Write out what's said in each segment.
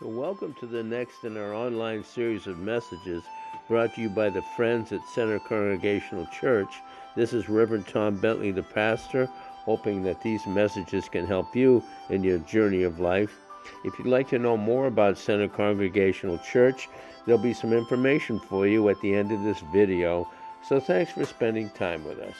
So, welcome to the next in our online series of messages brought to you by the Friends at Center Congregational Church. This is Reverend Tom Bentley, the pastor, hoping that these messages can help you in your journey of life. If you'd like to know more about Center Congregational Church, there'll be some information for you at the end of this video. So, thanks for spending time with us.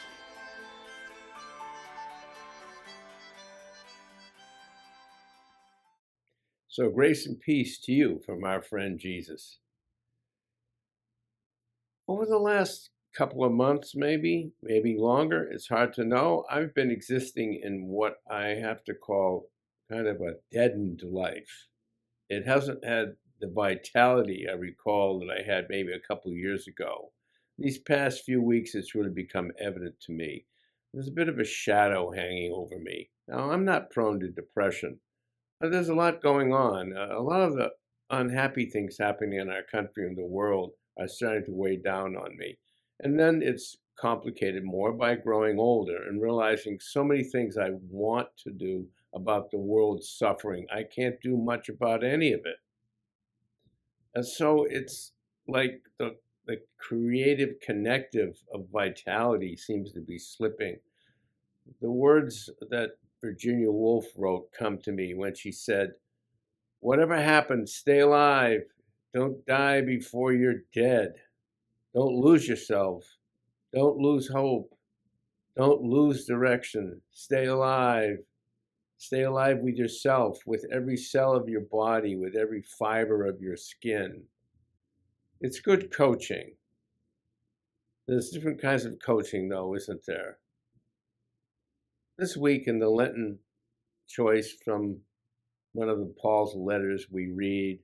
So, grace and peace to you from our friend Jesus. Over the last couple of months, maybe longer, it's hard to know, I've been existing in what I have to call kind of a deadened life. It hasn't had the vitality I recall that I had maybe a couple of years ago. These past few weeks, it's really become evident to me. There's a bit of a shadow hanging over me. Now, I'm not prone to depression. There's a lot going on. A lot of the unhappy things happening in our country and the world are starting to weigh down on me. And then it's complicated more by growing older and realizing so many things I want to do about the world's suffering. I can't do much about any of it. And so it's like the creative connective of vitality seems to be slipping. The words that Virginia Woolf wrote come to me when she said, "Whatever happens, stay alive. Don't die before you're dead. Don't lose yourself. Don't lose hope. Don't lose direction. Stay alive. Stay alive with yourself, with every cell of your body, with every fiber of your skin." It's good coaching. There's different kinds of coaching, though, isn't there? This week in the Lenten choice from one of the Paul's letters we read,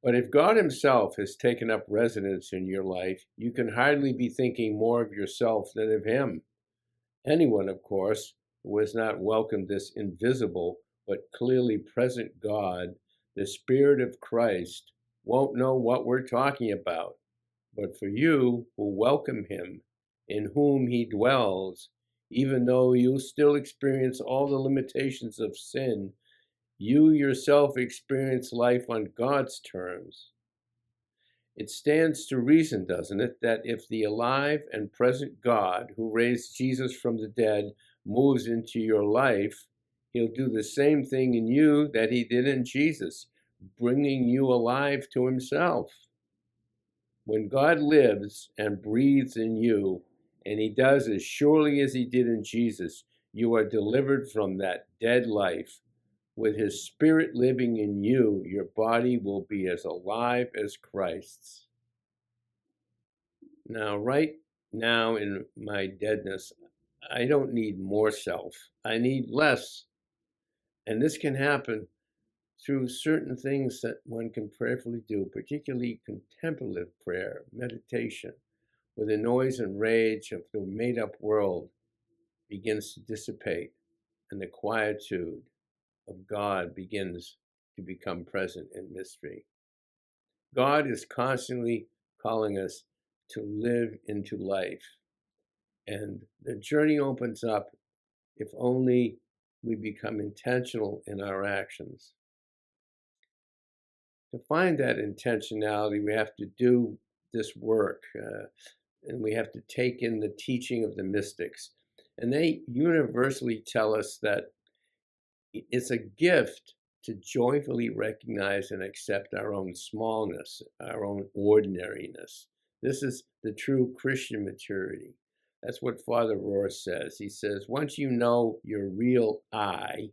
"But if God himself has taken up residence in your life, you can hardly be thinking more of yourself than of him. Anyone, of course, who has not welcomed this invisible but clearly present God, the Spirit of Christ, won't know what we're talking about. But for you who welcome him, in whom he dwells, even though you still experience all the limitations of sin, you yourself experience life on God's terms. It stands to reason, doesn't it, that if the alive and present God who raised Jesus from the dead moves into your life, he'll do the same thing in you that he did in Jesus, bringing you alive to himself. When God lives and breathes in you, and he does as surely as he did in Jesus, you are delivered from that dead life. With his Spirit living in you, your body will be as alive as Christ's. Now, right now in my deadness, I don't need more self. I need less. And this can happen through certain things that one can prayerfully do, particularly contemplative prayer, meditation, where the noise and rage of the made-up world begins to dissipate and the quietude of God begins to become present in mystery. God is constantly calling us to live into life, and the journey opens up if only we become intentional in our actions. To find that intentionality, we have to do this work, and we have to take in the teaching of the mystics. And they universally tell us that it's a gift to joyfully recognize and accept our own smallness, our own ordinariness. This is the true Christian maturity. That's what Father Rohr says. He says, once you know your real I,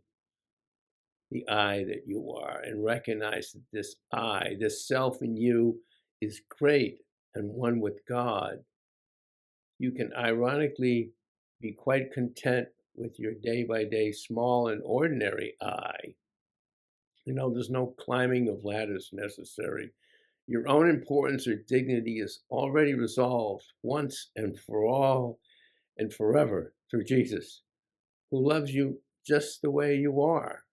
the I that you are, and recognize that this I, this self in you, is great and one with God, you can ironically be quite content with your day-by-day small and ordinary I. There's no climbing of ladders necessary. Your own importance or dignity is already resolved once and for all and forever through Jesus, who loves you just the way you are.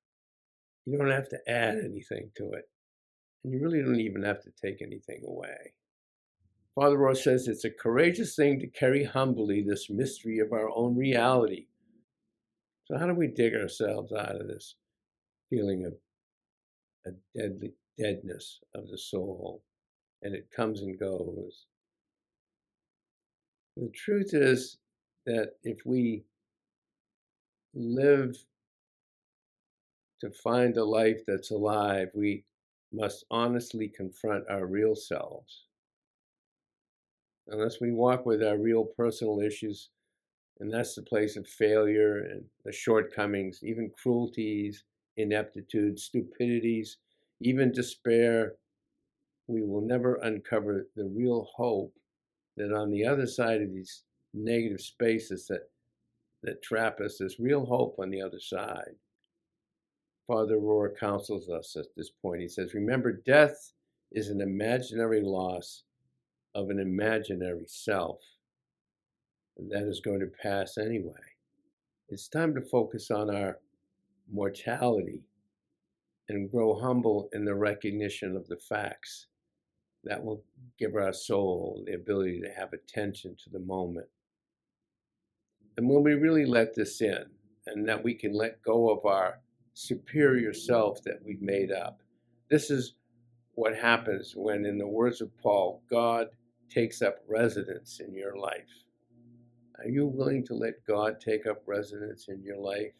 You don't have to add anything to it. And you really don't even have to take anything away. Father Rohr says it's a courageous thing to carry humbly this mystery of our own reality. So how do we dig ourselves out of this feeling of a deadly deadness of the soul, and it comes and goes. The truth is that if we live to find a life that's alive, we must honestly confront our real selves. Unless we walk with our real personal issues, and that's the place of failure and the shortcomings, even cruelties, ineptitude, stupidities, even despair, we will never uncover the real hope that on the other side of these negative spaces that trap us, there's real hope on the other side. Father Rohr counsels us at this point. He says, remember, death is an imaginary loss of an imaginary self, and that is going to pass anyway. It's time to focus on our mortality and grow humble in the recognition of the facts. That will give our soul the ability to have attention to the moment. And when we really let this in, and that we can let go of our superior self that we've made up, this is what happens when, in the words of Paul, God takes up residence in your life. Are you willing to let God take up residence in your life?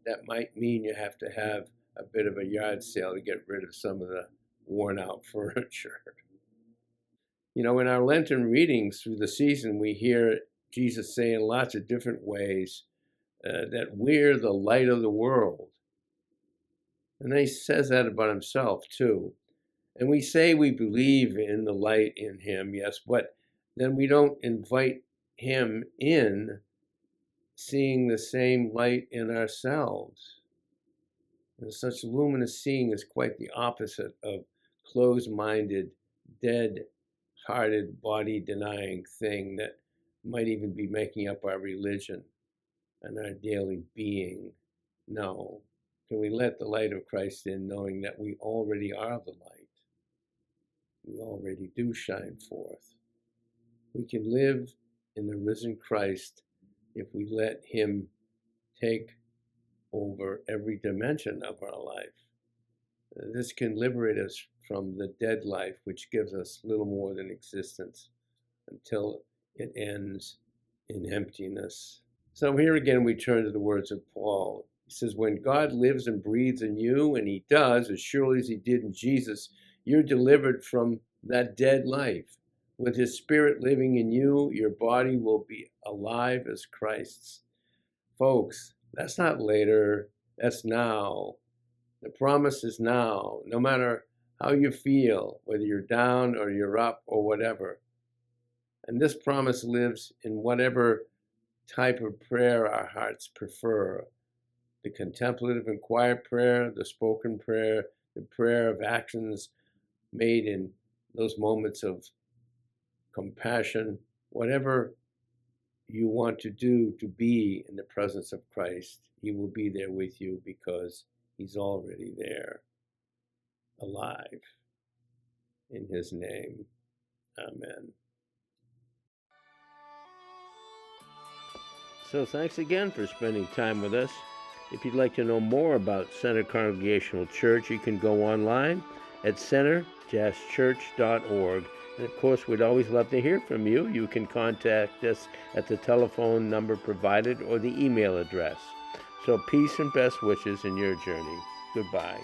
That might mean you have to have a bit of a yard sale to get rid of some of the worn out furniture. You know, in our Lenten readings through the season, we hear Jesus say in lots of different ways that we're the light of the world. And he says that about himself too. And we say we believe in the light in him, yes, but then we don't invite him in seeing the same light in ourselves. And such luminous seeing is quite the opposite of closed-minded, dead-hearted, body-denying thing that might even be making up our religion and our daily being. No. Can we let the light of Christ in, knowing that we already are the light? We already do shine forth. We can live in the risen Christ if we let him take over every dimension of our life. This can liberate us from the dead life, which gives us little more than existence until it ends in emptiness. So here again we turn to the words of Paul. He says, when God lives and breathes in you, and he does, as surely as he did in Jesus, you're delivered from that dead life. With his spirit living in you, your body will be alive as Christ's. Folks, that's not later, that's now. The promise is now, no matter how you feel, whether you're down or you're up or whatever. And this promise lives in whatever type of prayer our hearts prefer. The contemplative and quiet prayer, the spoken prayer, the prayer of actions made in those moments of compassion, whatever you want to do to be in the presence of Christ, he will be there with you because he's already there, alive. In his name, amen. So thanks again for spending time with us. If you'd like to know more about Center Congregational Church, you can go online at center-church.org. And of course, we'd always love to hear from you. You can contact us at the telephone number provided or the email address. So peace and best wishes in your journey. Goodbye.